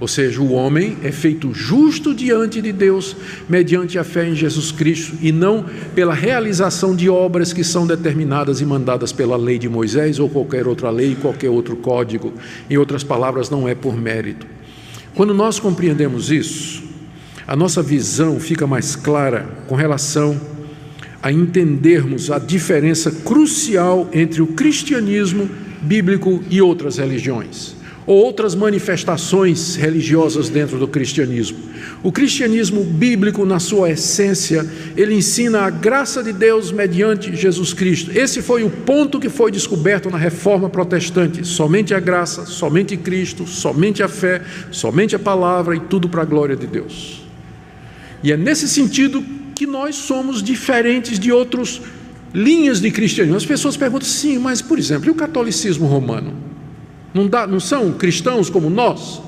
Ou seja, o homem é feito justo diante de Deus mediante a fé em Jesus Cristo e não pela realização de obras que são determinadas e mandadas pela lei de Moisés ou qualquer outra lei, qualquer outro código. Em outras palavras, não é por mérito. Quando nós compreendemos isso, a nossa visão fica mais clara com relação a entendermos a diferença crucial entre o cristianismo bíblico e outras religiões, ou outras manifestações religiosas dentro do cristianismo. O cristianismo bíblico, na sua essência, ele ensina a graça de Deus mediante Jesus Cristo. Esse foi o ponto que foi descoberto na Reforma Protestante: somente a graça, somente Cristo, somente a fé, somente a palavra e tudo para a glória de Deus. E é nesse sentido que nós somos diferentes de outras linhas de cristianismo. As pessoas perguntam, sim, mas, por exemplo, e o catolicismo romano? Não são cristãos como nós?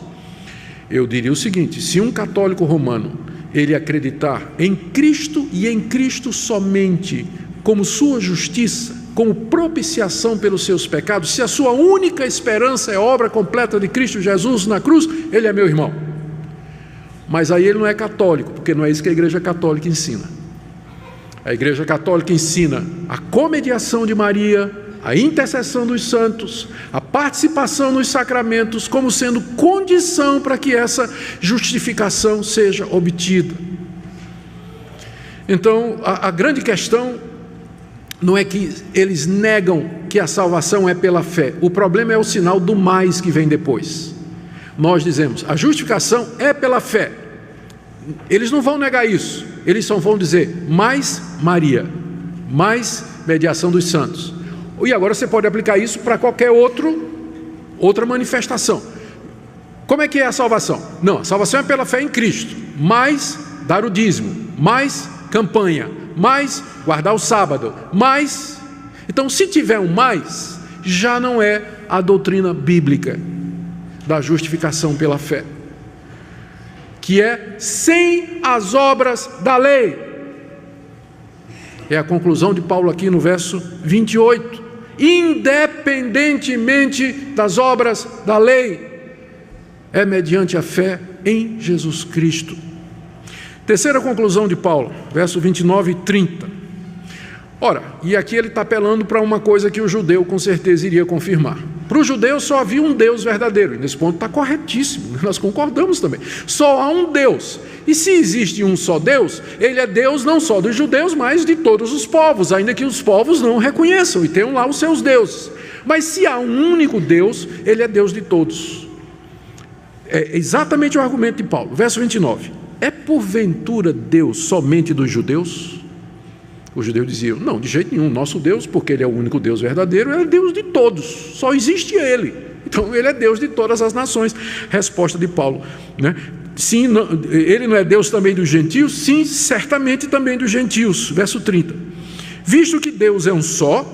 Eu diria o seguinte: se um católico romano ele acreditar em Cristo e em Cristo somente como sua justiça, como propiciação pelos seus pecados, se a sua única esperança é a obra completa de Cristo Jesus na cruz, ele é meu irmão. Mas aí ele não é católico, porque não é isso que a Igreja Católica ensina. A Igreja Católica ensina a comediação de Maria, a intercessão dos santos, a participação nos sacramentos como sendo condição para que essa justificação seja obtida. Então, a grande questão não é que eles negam que a salvação é pela fé. O problema é o sinal do mais que vem depois. Nós dizemos, a justificação é pela fé. Eles não vão negar isso. Eles só vão dizer, mais Maria, mais mediação dos santos. E agora você pode aplicar isso para qualquer outra manifestação. Como é que é a salvação? Não, a salvação é pela fé em Cristo, mais dar o dízimo, mais campanha, mais guardar o sábado, mais... Então, se tiver um mais, já não é a doutrina bíblica da justificação pela fé, que é sem as obras da lei. É a conclusão de Paulo aqui no verso 28. Independentemente das obras da lei, é mediante a fé em Jesus Cristo. Terceira conclusão de Paulo, verso 29 e 30. Ora, e aqui ele está apelando para uma coisa que o judeu com certeza iria confirmar. Para o judeu só havia um Deus verdadeiro, e nesse ponto está corretíssimo, nós concordamos também. Só há um Deus, e se existe um só Deus, ele é Deus não só dos judeus, mas de todos os povos, ainda que os povos não o reconheçam e tenham lá os seus deuses. Mas se há um único Deus, ele é Deus de todos. É exatamente o argumento de Paulo, verso 29. É porventura Deus somente dos judeus? Os judeus diziam, não, de jeito nenhum, nosso Deus, porque ele é o único Deus verdadeiro, é Deus de todos, só existe ele. Então ele é Deus de todas as nações. Resposta de Paulo, né? Sim, não, ele não é Deus também dos gentios? Sim, certamente também dos gentios. Verso 30. Visto que Deus é um só,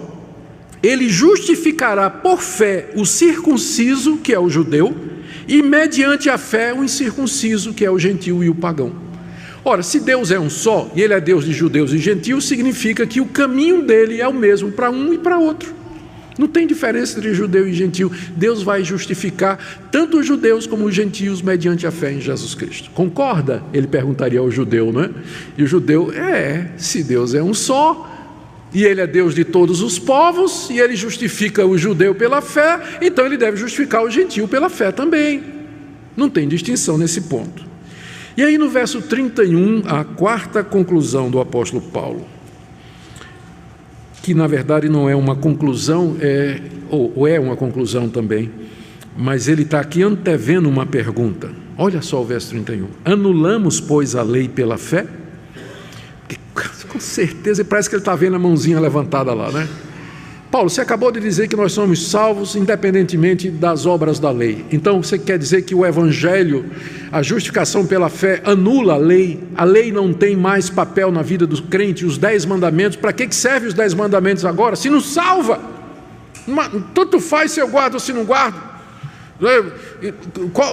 ele justificará por fé o circunciso, que é o judeu, e mediante a fé o incircunciso, que é o gentio e o pagão. Ora, se Deus é um só, e ele é Deus de judeus e gentios, significa que o caminho dele é o mesmo para um e para outro. Não tem diferença entre judeu e gentio. Deus vai justificar tanto os judeus como os gentios mediante a fé em Jesus Cristo. Concorda? Ele perguntaria ao judeu, não é? E o judeu, se Deus é um só, e ele é Deus de todos os povos, e ele justifica o judeu pela fé, então ele deve justificar o gentio pela fé também. Não tem distinção nesse ponto. E aí no verso 31, a quarta conclusão do apóstolo Paulo, que na verdade não é uma conclusão, ou é uma conclusão também, mas ele está aqui antevendo uma pergunta. Olha só o verso 31. Anulamos, pois, a lei pela fé? Com certeza, parece que ele está vendo a mãozinha levantada lá, né? Paulo, você acabou de dizer que nós somos salvos independentemente das obras da lei. Então você quer dizer que o evangelho, a justificação pela fé, anula a lei? A lei não tem mais papel na vida do crente, os 10 mandamentos. Para que servem os 10 mandamentos agora? Se não salva, tanto faz se eu guardo ou se não guardo.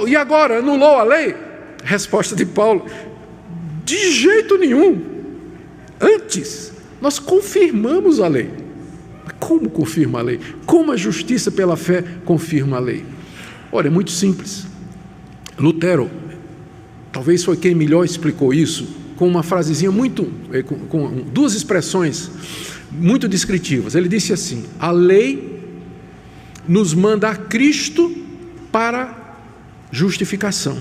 E agora, anulou a lei? Resposta de Paulo: de jeito nenhum. Antes, nós confirmamos a lei. Como confirma a lei? Como a justiça pela fé confirma a lei? Olha, é muito simples. Lutero, talvez foi quem melhor explicou isso, com uma frasezinha com duas expressões muito descritivas. Ele disse assim: a lei nos manda a Cristo para justificação,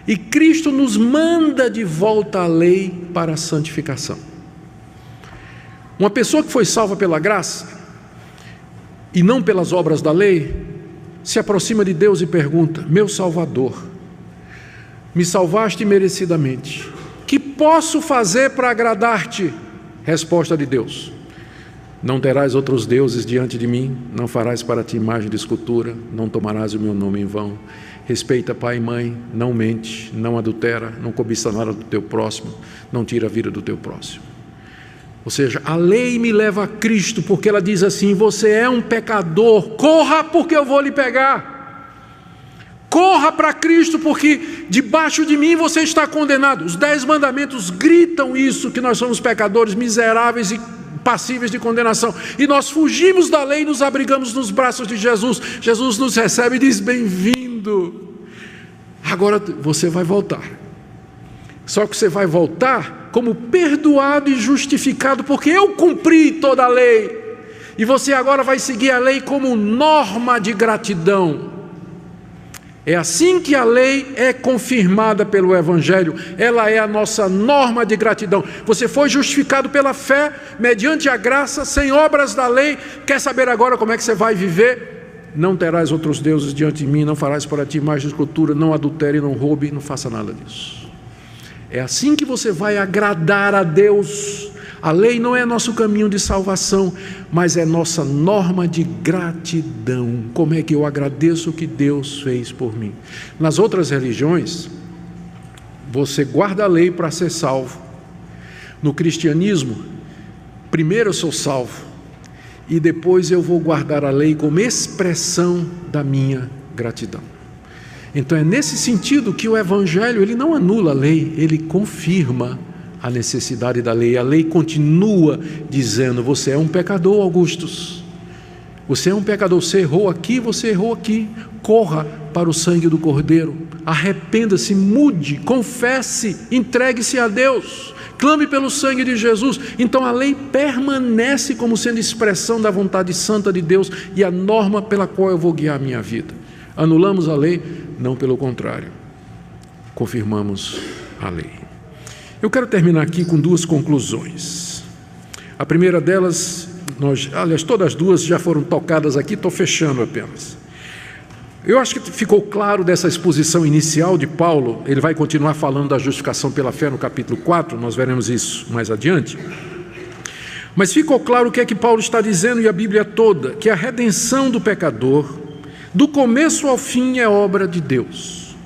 e Cristo nos manda de volta a lei para a santificação. Uma pessoa que foi salva pela graça e não pelas obras da lei, se aproxima de Deus e pergunta: meu Salvador, me salvaste merecidamente, que posso fazer para agradar-te? Resposta de Deus: não terás outros deuses diante de mim, não farás para ti imagem de escultura, não tomarás o meu nome em vão, respeita pai e mãe, não mente, não adultera, não cobiça nada do teu próximo, não tira a vida do teu próximo. Ou seja, a lei me leva a Cristo, porque ela diz assim: você é um pecador, corra porque eu vou lhe pegar. Corra para Cristo, porque debaixo de mim você está condenado. Os 10 mandamentos gritam isso, que nós somos pecadores miseráveis e passíveis de condenação, e nós fugimos da lei e nos abrigamos nos braços de Jesus. Jesus nos recebe e diz: bem-vindo, agora você vai voltar. Só que você vai voltar como perdoado e justificado, porque eu cumpri toda a lei, e você agora vai seguir a lei como norma de gratidão. É assim que a lei é confirmada pelo Evangelho. Ela é a nossa norma de gratidão. Você foi justificado pela fé, mediante a graça, sem obras da lei. Quer saber agora como é que você vai viver? Não terás outros deuses diante de mim, não farás para ti imagem de escultura, não adultere, não roube, não faça nada disso. É assim que você vai agradar a Deus. A lei não é nosso caminho de salvação, mas é nossa norma de gratidão. Como é que eu agradeço o que Deus fez por mim? Nas outras religiões, você guarda a lei para ser salvo. No cristianismo, primeiro eu sou salvo, e depois eu vou guardar a lei como expressão da minha gratidão. Então é nesse sentido que o Evangelho, ele não anula a lei, ele confirma a necessidade da lei. A lei continua dizendo: você é um pecador, Augustus, você é um pecador, você errou aqui, você errou aqui, corra para o sangue do Cordeiro, arrependa-se, mude, confesse, entregue-se a Deus, clame pelo sangue de Jesus. Então a lei permanece como sendo expressão da vontade santa de Deus e a norma pela qual eu vou guiar a minha vida. Anulamos a lei? Não, pelo contrário, confirmamos a lei. Eu quero terminar aqui com 2 conclusões. A primeira delas, aliás, todas as duas já foram tocadas aqui, estou fechando apenas. Eu acho que ficou claro dessa exposição inicial de Paulo. Ele vai continuar falando da justificação pela fé no capítulo 4, nós veremos isso mais adiante. Mas ficou claro o que é que Paulo está dizendo, e a Bíblia toda, que a redenção do pecador, do começo ao fim, é obra de Deus.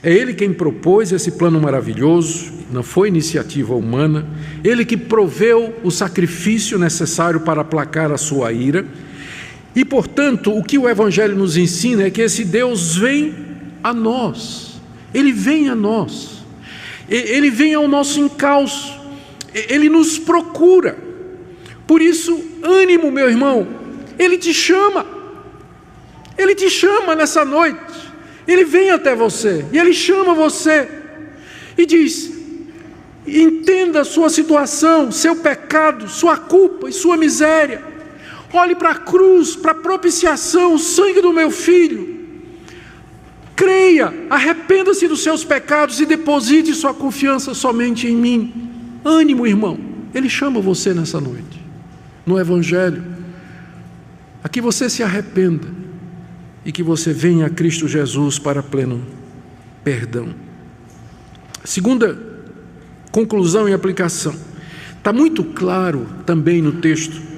É Ele quem propôs esse plano maravilhoso, não foi iniciativa humana. Ele que proveu o sacrifício necessário para aplacar a sua ira. E, portanto, o que o Evangelho nos ensina é que esse Deus vem a nós. Ele vem a nós. Ele vem ao nosso encalço. Ele nos procura. Por isso, ânimo, meu irmão. Ele te chama. Ele te chama nessa noite. Ele vem até você e Ele chama você e diz: entenda a sua situação, seu pecado, sua culpa e sua miséria. Olhe para a cruz, para a propiciação, o sangue do meu filho. Creia, arrependa-se dos seus pecados e deposite sua confiança somente em mim. Ânimo, irmão. Ele chama você nessa noite, no Evangelho, a que você se arrependa e que você venha a Cristo Jesus para pleno perdão. Segunda conclusão e aplicação. Está muito claro também no texto,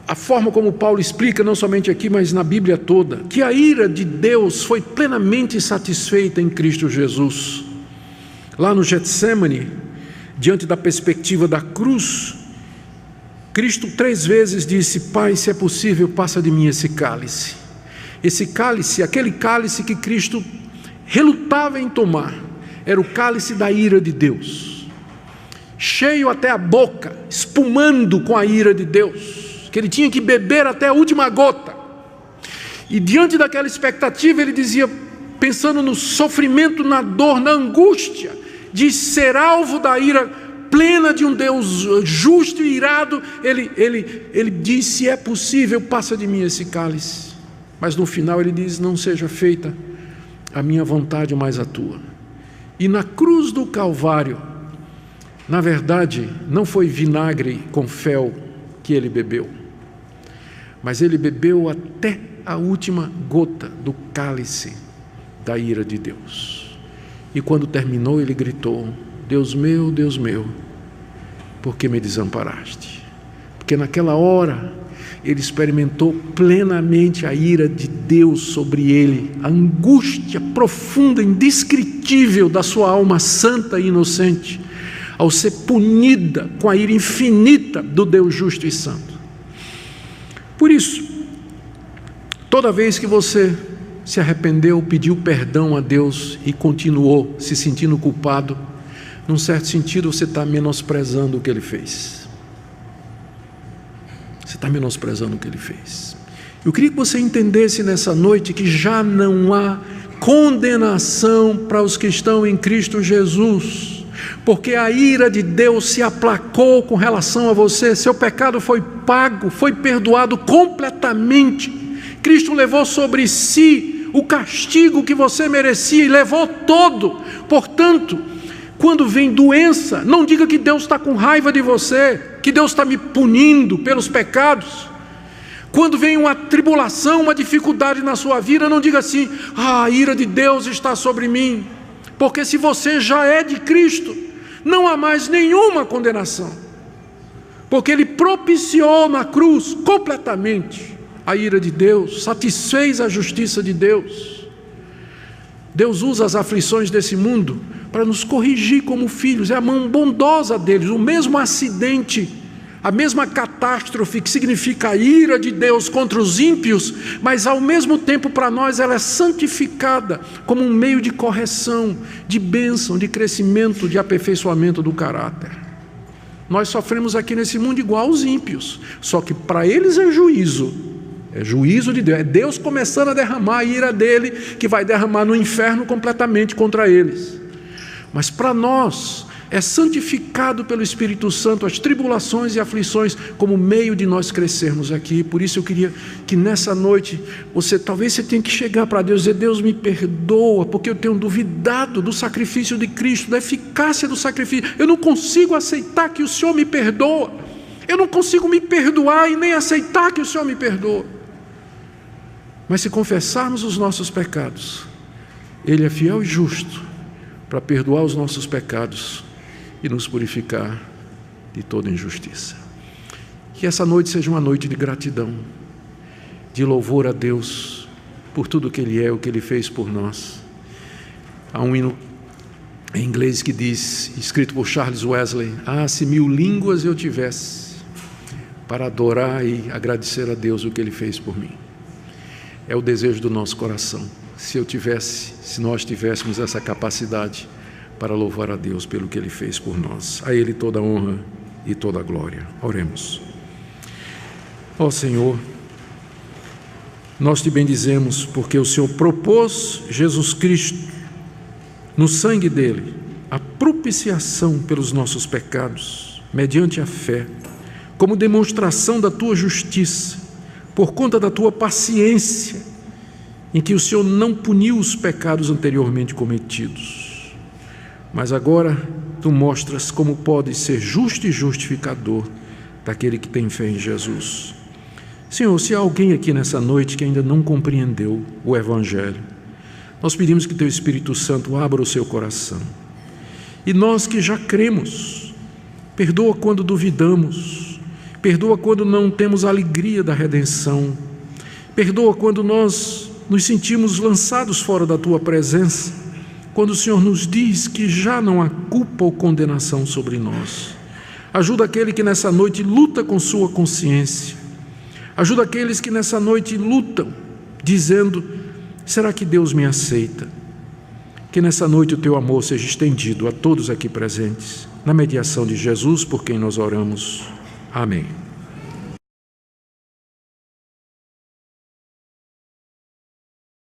a forma como Paulo explica, não somente aqui, mas na Bíblia toda, que a ira de Deus foi plenamente satisfeita em Cristo Jesus. Lá no Getsêmani, diante da perspectiva da cruz, Cristo 3 vezes disse: Pai, se é possível, passa de mim esse cálice. Esse cálice, aquele cálice que Cristo relutava em tomar, era o cálice da ira de Deus, cheio até a boca, espumando com a ira de Deus, que ele tinha que beber até a última gota. E diante daquela expectativa, ele dizia, pensando no sofrimento, na dor, na angústia de ser alvo da ira plena de um Deus justo e irado, ele diz, se é possível, passa de mim esse cálice. Mas no final ele diz, não seja feita a minha vontade, mas a tua. E na cruz do Calvário, na verdade, não foi vinagre com fel que ele bebeu, mas ele bebeu até a última gota do cálice da ira de Deus. E quando terminou, ele gritou, Deus meu, por que me desamparaste? Porque naquela hora, ele experimentou plenamente a ira de Deus sobre ele, a angústia profunda, indescritível da sua alma santa e inocente, ao ser punida com a ira infinita do Deus justo e santo. Por isso, toda vez que você se arrependeu, pediu perdão a Deus e continuou se sentindo culpado, num certo sentido você está menosprezando o que Ele fez. Você está menosprezando o que Ele fez. Eu queria que você entendesse nessa noite que já não há condenação para os que estão em Cristo Jesus, porque a ira de Deus se aplacou com relação a você, seu pecado foi pago, foi perdoado completamente. Cristo levou sobre si o castigo que você merecia e levou todo. Portanto, quando vem doença, não diga que Deus está com raiva de você, que Deus está me punindo pelos pecados. Quando vem uma tribulação, uma dificuldade na sua vida, não diga assim, a ira de Deus está sobre mim, porque se você já é de Cristo, não há mais nenhuma condenação, porque Ele propiciou na cruz completamente a ira de Deus, satisfez a justiça de Deus. Deus usa as aflições desse mundo para nos corrigir como filhos, é a mão bondosa deles, o mesmo acidente, a mesma catástrofe que significa a ira de Deus contra os ímpios, mas ao mesmo tempo para nós ela é santificada como um meio de correção, de bênção, de crescimento, de aperfeiçoamento do caráter. Nós sofremos aqui nesse mundo igual aos ímpios, só que para eles é juízo de Deus, é Deus começando a derramar a ira dele, que vai derramar no inferno completamente contra eles. Mas para nós é santificado pelo Espírito Santo as tribulações e aflições como meio de nós crescermos aqui. Por isso eu queria que nessa noite talvez você tenha que chegar para Deus e dizer, Deus me perdoa, porque eu tenho duvidado do sacrifício de Cristo, da eficácia do sacrifício. Eu não consigo aceitar que o Senhor me perdoa, eu não consigo me perdoar e nem aceitar que o Senhor me perdoa. Mas se confessarmos os nossos pecados, Ele é fiel e justo para perdoar os nossos pecados e nos purificar de toda injustiça. Que essa noite seja uma noite de gratidão, de louvor a Deus por tudo que Ele é, o que Ele fez por nós. Há um hino em inglês que diz, escrito por Charles Wesley, se 1000 línguas eu tivesse para adorar e agradecer a Deus o que Ele fez por mim. É o desejo do nosso coração. Se nós tivéssemos essa capacidade para louvar a Deus pelo que Ele fez por nós. A Ele toda a honra e toda a glória. Oremos. Ó Senhor, nós te bendizemos porque o Senhor propôs Jesus Cristo, no sangue dele, a propiciação pelos nossos pecados, mediante a fé, como demonstração da tua justiça, por conta da tua paciência, em que o Senhor não puniu os pecados anteriormente cometidos, mas agora tu mostras como pode ser justo e justificador daquele que tem fé em Jesus. Senhor, se há alguém aqui nessa noite que ainda não compreendeu o Evangelho, nós pedimos que teu Espírito Santo abra o seu coração. E nós que já cremos, perdoa quando duvidamos, perdoa quando não temos a alegria da redenção, perdoa quando nós nos sentimos lançados fora da tua presença, quando o Senhor nos diz que já não há culpa ou condenação sobre nós. Ajuda aquele que nessa noite luta com sua consciência, ajuda aqueles que nessa noite lutam dizendo: será que Deus me aceita? Que nessa noite o teu amor seja estendido a todos aqui presentes, na mediação de Jesus, por quem nós oramos. Amém.